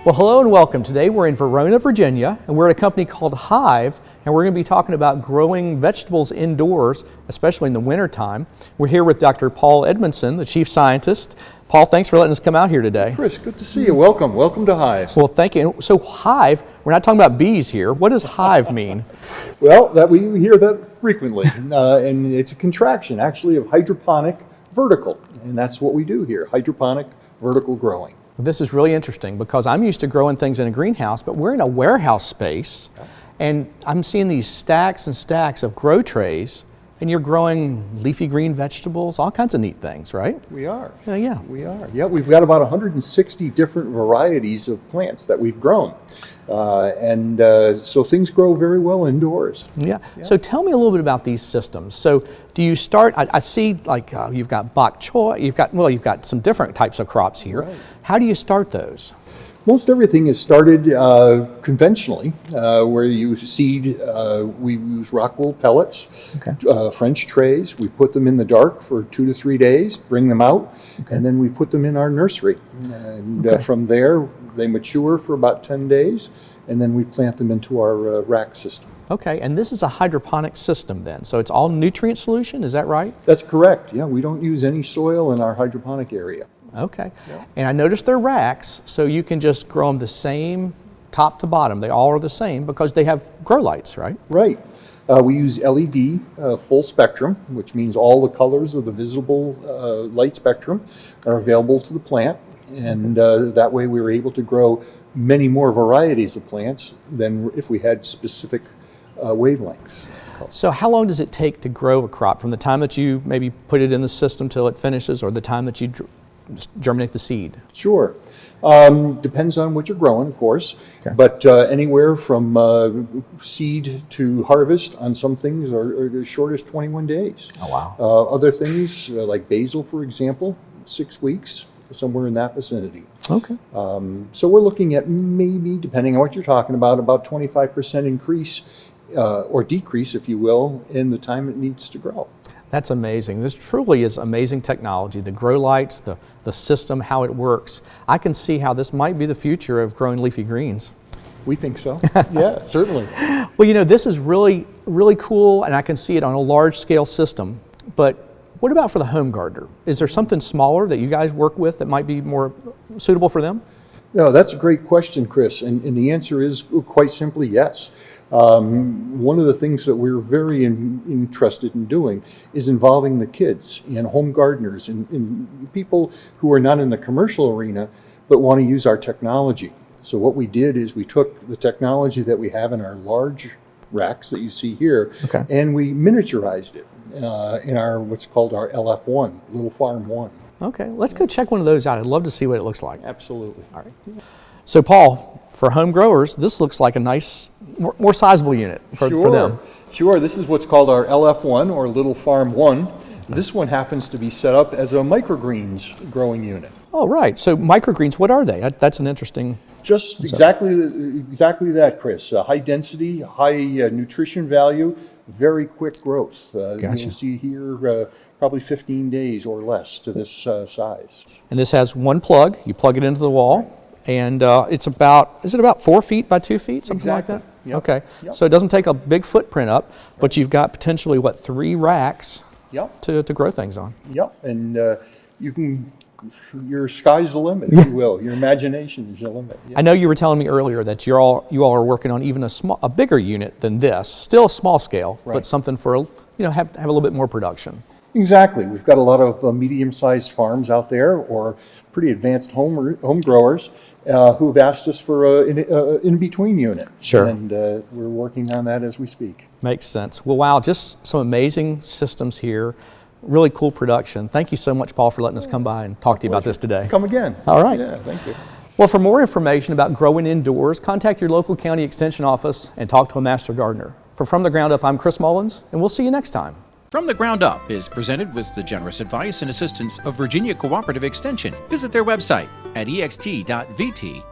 Well, hello and welcome. Today we're in Verona, Virginia, and we're at a company called Hive, and we're going to be talking about growing vegetables indoors, especially in the wintertime. We're here with Dr. Paul Edmondson, the chief scientist. Paul, thanks for letting us come out here today. Chris, good to see you. Welcome. Welcome to Hive. Well, thank you. So Hive, we're not talking about bees here. What does Hive mean? Well, we hear that frequently, and it's a contraction, actually, of hydroponic vertical, and that's what we do here, hydroponic vertical growing. This is really interesting because I'm used to growing things in a greenhouse, but we're in a warehouse space, and I'm seeing these stacks and stacks of grow trays, and you're growing leafy green vegetables, all kinds of neat things, right? We are. Yeah. We are. Yeah, we've got about 160 different varieties of plants that we've grown. So things grow very well indoors. Yeah. So tell me a little bit about these systems. So do you start, I see like you've got bok choy, you've got some different types of crops here. Right. How do you start those? Most everything is started conventionally, where you seed, we use rock wool pellets, French trays. We put them in the dark for 2 to 3 days, bring them out, and then we put them in our nursery. And from there, they mature for about 10 days, and then we plant them into our rack system. Okay, and this is a hydroponic system then, so it's all nutrient solution, is that right? That's correct, yeah. We don't use any soil in our hydroponic area. Okay, and I noticed they're racks, so you can just grow them the same top to bottom. They all are the same because they have grow lights, right? Right. We use LED full spectrum, which means all the colors of the visible light spectrum are available to the plant, and that way we were able to grow many more varieties of plants than if we had specific wavelengths. So how long does it take to grow a crop from the time that you maybe put it in the system till it finishes, or the time that you germinate the seed? Sure. Depends on what you're growing, of course, but anywhere from seed to harvest on some things are as short as 21 days. Oh, wow. Other things, like basil, for example, 6 weeks, somewhere in that vicinity. Okay. So we're looking at maybe, depending on what you're talking about 25% increase or decrease, if you will, in the time it needs to grow. That's amazing. This truly is amazing technology. The grow lights, the system, how it works. I can see how this might be the future of growing leafy greens. We think so. Yeah, certainly. Well, you know, this is really, really cool, and I can see it on a large scale system. But what about for the home gardener? Is there something smaller that you guys work with that might be more suitable for them? No, that's a great question, Chris, and the answer is quite simply yes. One of the things that we're very interested in doing is involving the kids and home gardeners and people who are not in the commercial arena but want to use our technology. So what we did is we took the technology that we have in our large racks that you see here, and we miniaturized it in our what's called our LF1, Little Farm 1. Okay, let's go check one of those out. I'd love to see what it looks like. Absolutely. All right. So Paul, for home growers, this looks like a nice, more sizable unit for them. Sure, this is what's called our LF1 or Little Farm 1. This one happens to be set up as a microgreens growing unit. Oh, right. So microgreens, what are they? That's an interesting... Just exactly that, Chris. High density, high nutrition value, very quick growth. You'll see here probably 15 days or less to this size. And this has one plug. You plug it into the wall, and it's about, is it about 4 feet by 2 feet, something like that? Yep. Okay. Yep. So it doesn't take a big footprint up, but you've got potentially, 3 racks to grow things on. Yep, and you can... Your sky's the limit, if you will. Your imagination is the limit. Yeah. I know you were telling me earlier that you all are working on even a bigger unit than this, still a small scale, but something for have a little bit more production. Exactly. We've got a lot of medium-sized farms out there, or pretty advanced home growers who've asked us for an in-between unit. Sure. And we're working on that as we speak. Makes sense. Well, wow, just some amazing systems here. Really cool production. Thank you so much, Paul, for letting us come by and talk to you about this today. Come again. All right. Yeah, thank you. Well, for more information about growing indoors, contact your local county extension office and talk to a master gardener. For From the Ground Up, I'm Chris Mullins, and we'll see you next time. From the Ground Up is presented with the generous advice and assistance of Virginia Cooperative Extension. Visit their website at ext.vt.edu.